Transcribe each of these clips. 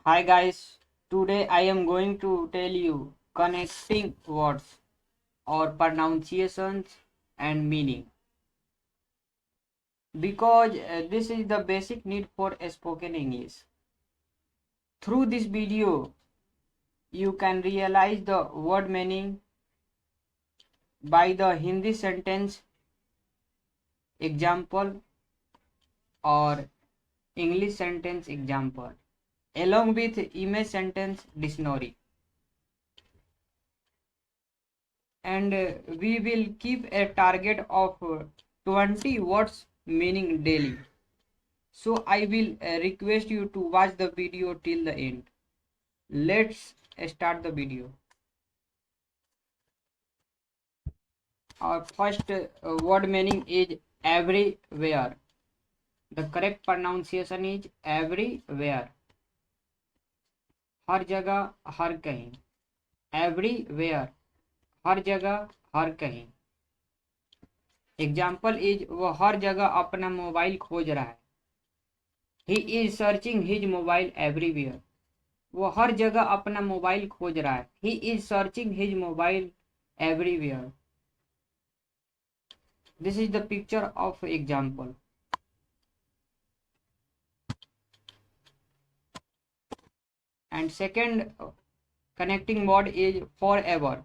Hi guys, today I am going to tell you connecting words or pronunciations and meaning because this is the basic need for spoken English. Through this video, you can realize the word meaning by the Hindi sentence example or English sentence example along with image sentence dictionary. And we will keep a target of 20 words meaning daily. So I will request you to watch the video till the end. Let's start the video. Our first word meaning is everywhere. The correct pronunciation is everywhere. हर जगह हर कहीं. Everywhere. हर जगह हर कहीं. Example is वो हर जगह अपना mobile खोज रहा है. He is searching his mobile everywhere. वो हर जगह अपना मोबाइल खोज रहा है. He is searching his mobile everywhere. This is the picture of example. And second connecting word is for ever.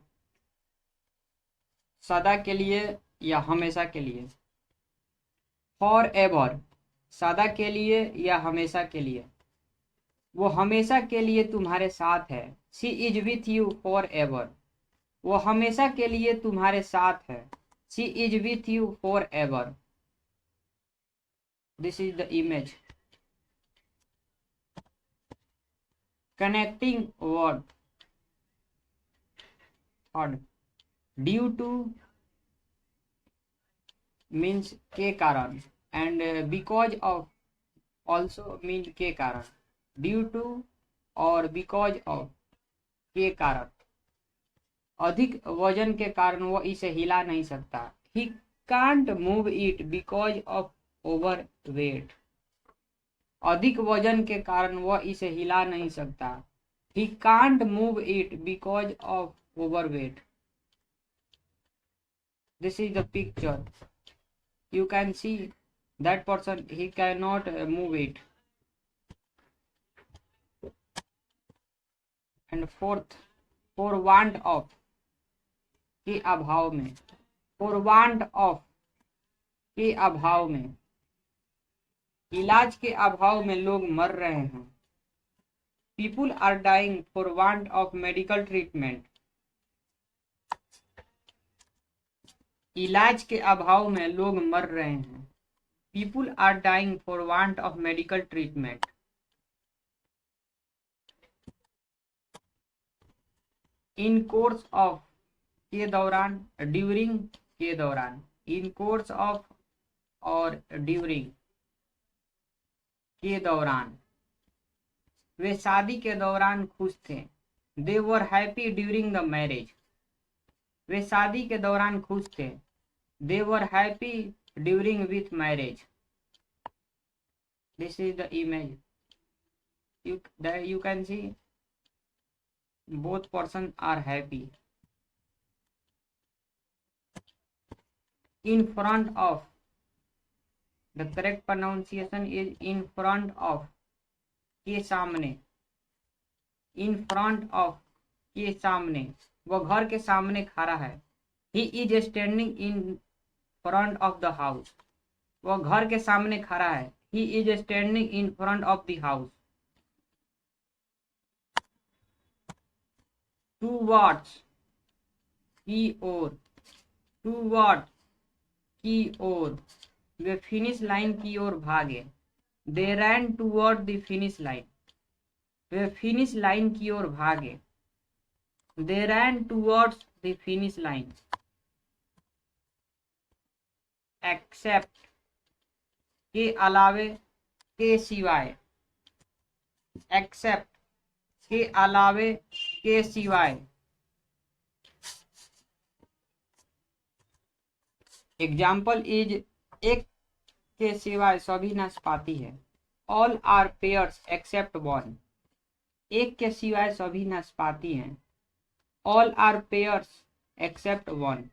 सदा के लिए या हमेशा के लिए. फॉर एवर सदा के लिए या हमेशा के लिए. वो हमेशा के लिए तुम्हारे साथ है. She is with you for ever. वो हमेशा के लिए तुम्हारे साथ है. She is with you for ever. This is the image. Connecting word third. Due two means के कारण and because of also mean के कारण. ड्यू टू और बिकॉज ऑफ के कारण. अधिक वजन के कारण वो इसे हिला नहीं सकता. He can't move it because of over weight. अधिक वजन के कारण वह इसे हिला नहीं सकता. He can't move it because of over weight. This is the picture. You can see that person, he cannot move it. And fourth, for want of के अभाव में. for want of के अभाव में. इलाज के अभाव में लोग मर रहे हैं. people are dying for want of medical treatment. इलाज के अभाव में लोग मर रहे हैं. People are dying for want of medical treatment. In course of के दौरान. During के दौरान. In course of और during के दौरान. वे शादी के दौरान खुश थे. They were happy during the marriage. वे शादी के दौरान खुश थे. They were happy during with marriage. This is the image. You can see both persons are happy. In front of. The correct pronunciation is in front of. के सामने. In front of के सामने. वो घर के सामने खड़ा है. He is standing in front of the house. वो घर के सामने खड़ा है. He is standing in front of the house. Towards की ओर. Towards की ओर. वे फिनिश लाइन की ओर भागे. They ran toward the finish line. Way finish line की ओर भागे. They ran towards the finish line. Except के अलावे के सिवाय. Except के अलावे के सिवाय. एग्जाम्पल इज एक के सिवाय सभी नाशपाती है. All are pears except one. एक के सिवाय सभी नाशपाती हैं। All are pears except one.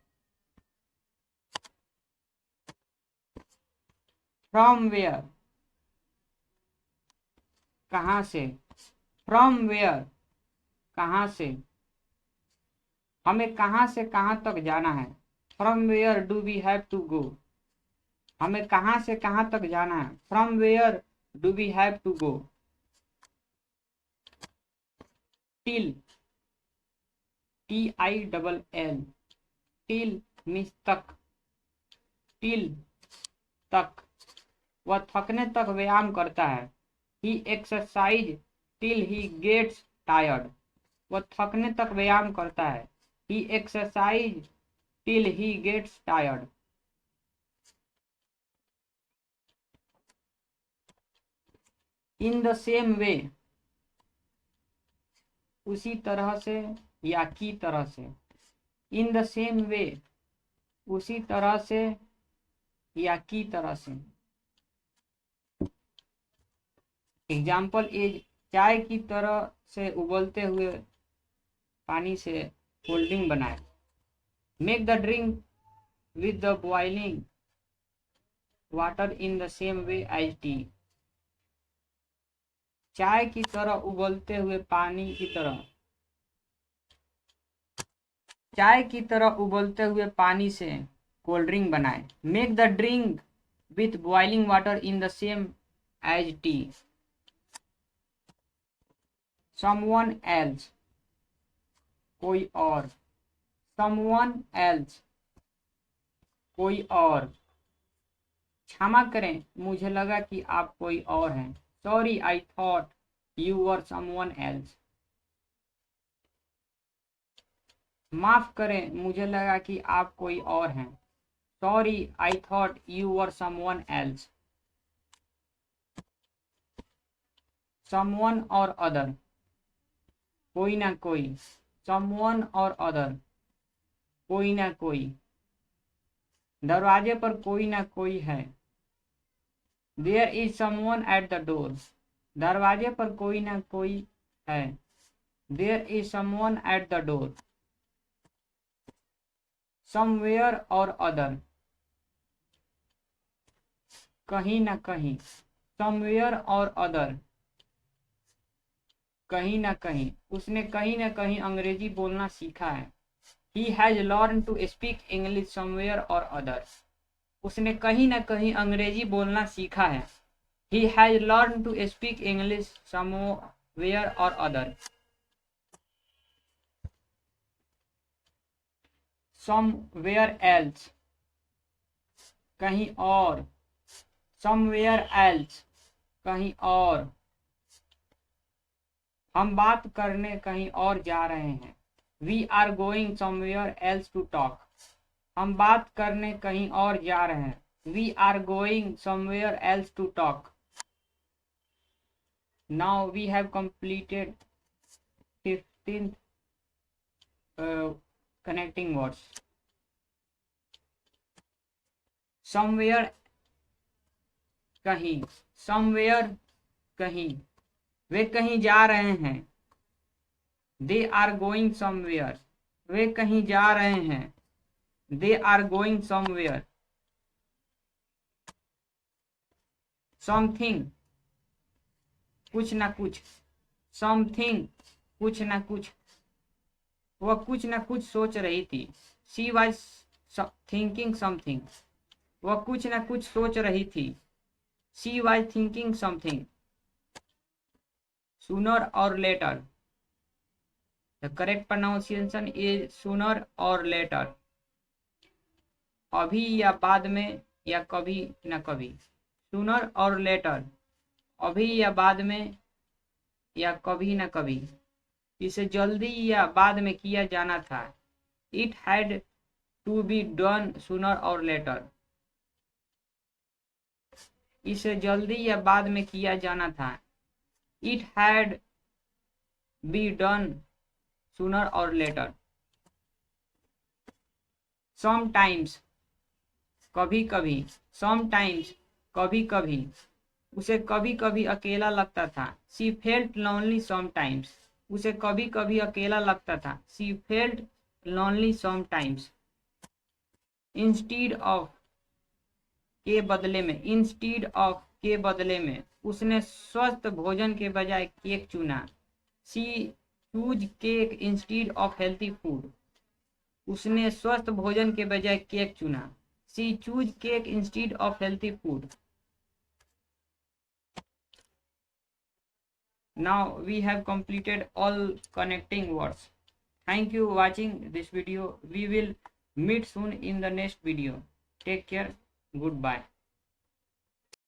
From where, कहाँ से। फ्रॉम वेयर, कहाँ से। हमें कहाँ से कहाँ तक जाना है। From where do we have to go. हमें कहाँ से कहाँ तक जाना है। From where do we have to go. Till, TILL, till means तक। टिल, तक। वह थकने तक व्यायाम करता है। He exercise till he gets tired. वह थकने तक व्यायाम करता है। He exercise till he gets tired. In the same way, उसी तरह से या की तरह से। इन द सेम वे, उसी तरह से या की तरह से। एग्जाम्पल इज, चाय की तरह से उबलते हुए पानी से कोल्ड ड्रिंक बनाए। Make the drink with the boiling water in the same way as tea. चाय की तरह उबलते हुए पानी की तरह, चाय की तरह उबलते हुए पानी से कोल्ड ड्रिंक बनाए। Make the drink with boiling water in the same as tea. Someone else, कोई और। समवन एल्स, कोई और। क्षमा करें, मुझे लगा कि आप कोई और हैं। Sorry, I thought you were someone else. माफ करें, मुझे लगा कि आप कोई और हैं। Sorry, I thought you were someone else. Someone और अदर, कोई ना कोई। समवन और अदर, कोई ना कोई। दरवाजे पर कोई ना कोई है। There is someone at the door. दरवाजे पर कोई ना कोई है। There is someone at the door. Somewhere or other, कहीं ना कहीं। समवेयर और अदर, कहीं ना कहीं। उसने कहीं ना कहीं अंग्रेजी बोलना सीखा है। He has learned to speak English somewhere or other. उसने कहीं ना कहीं अंग्रेजी बोलना सीखा है। He has learned to speak English somewhere or other. Somewhere else, कहीं और। Somewhere else, कहीं और। हम बात करने कहीं और जा रहे हैं। We are going somewhere else to talk. हम बात करने कहीं और जा रहे हैं। We are going somewhere else to talk. Now we have completed 15th connecting words. Somewhere, कहीं। Somewhere, कहीं। वे कहीं जा रहे हैं। They are going somewhere. वे कहीं जा रहे हैं। They are going somewhere. Something, कुछ ना कुछ। Something, कुछ ना कुछ। वह कुछ ना कुछ सोच रही थी। She was thinking something. वह कुछ ना कुछ सोच रही थी। She was thinking something. Sooner or later. The correct pronunciation is sooner or later. अभी या बाद में या कभी न कभी। Sooner or later. अभी या बाद में या कभी न कभी। इसे जल्दी या बाद में किया जाना था। It had to be done sooner or later. इसे जल्दी या बाद में किया जाना था। It had be done sooner or later. Sometimes, कभी कभी। Sometimes, कभी कभी। उसे कभी कभी अकेला लगता था। शी फेल्ट लॉनली समटाइम्स, उसे कभी कभी अकेला लगता था। She felt lonely sometimes. Instead of के बदले में, इंस्टीड ऑफ के बदले में उसने स्वस्थ भोजन के बजाय केक चुना। She choose cake instead of healthy food, उसने स्वस्थ भोजन के बजाय केक चुना। She choose cake instead of healthy food. Now we have completed all connecting words. Thank you watching this video. We will meet soon in the next video. Take care. Goodbye.